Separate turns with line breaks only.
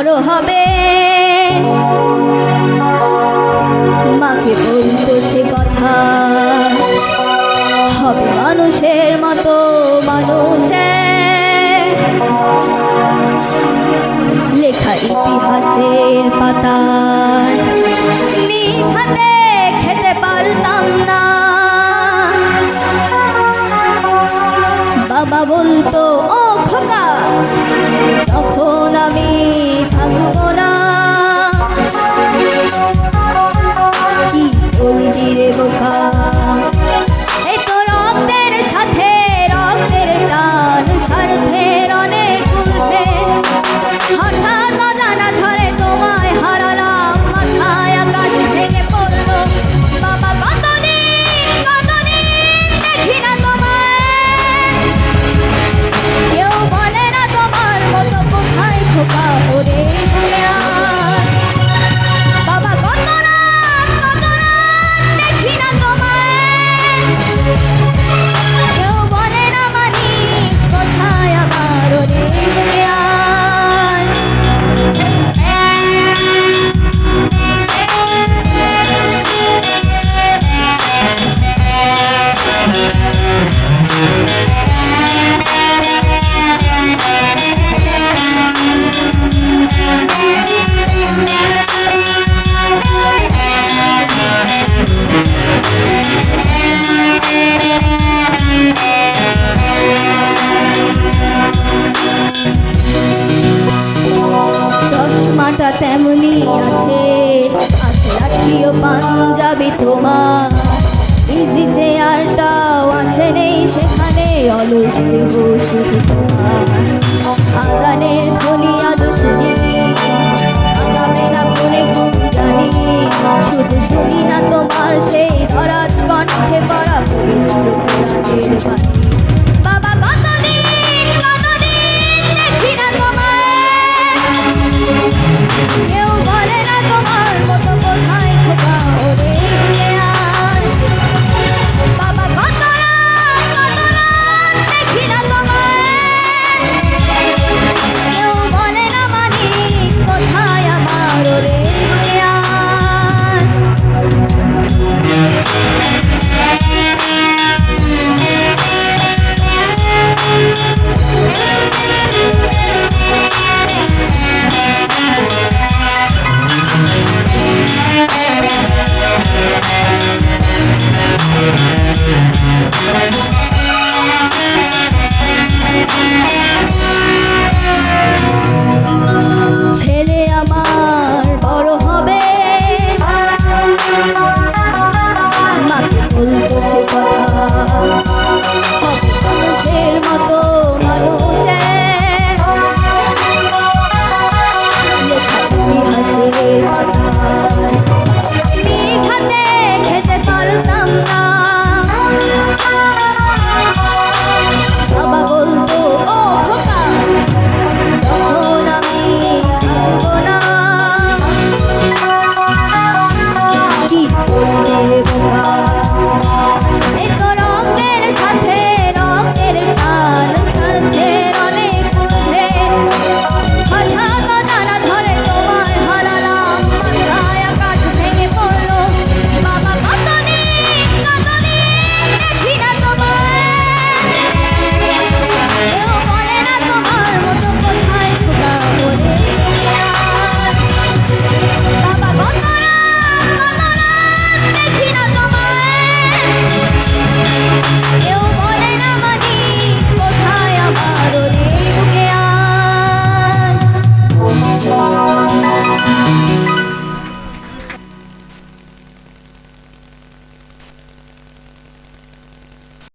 বড় হবে মাকে বলতো সে কথা হবে মানুষের মতো মানুষের লেখা ইতিহাসের পাতায় নিজ হাতে খেতে পারতাম না বাবা বলতো ও খোকা যখন আমি থাকবো না কি বলবি রে বোকা এই তো রক্তের সাথে রক্তের টান স্বার্থের অনেক ঊর্ধ্বে হঠাৎ অজানা ঝড়ে তোমায় হারালাম মাথায় আকাশ ভেঙে পড়লো বাবা কতদিন দেখি না তোমায় কেউ বলে না তোমার মতো কোথায় খোকা ওরে বাবা কত রাত দেখি না তোমায় কেউ বলে না মানি কোথায় আমার ওরে চশমাটা তেমনি আছে লাঠিও পাঞ্জাবি তোমার ইজি চেয়ারটাও আছে নেই সেখানে অলস দেহ শুধু তোমার আগানের ধ্বনি আজ শুনি আগাবে না মনে খুব জানি শুধু শুনি না তোমার সেই ধরাত কণ্ঠে পড়া পবিত্র কোরআনের বাণী বাবা কতদিন দেখি না তোমায় কেউ বলে না তোমার মতো কোথায় খোকা ওরে আর বাবা কত রাত দেখি না তোমায় কেউ বলে না মানি কোথায় আমার ওরে আর ছেলে আমার বড় হবে মাকে বলতো সে কথা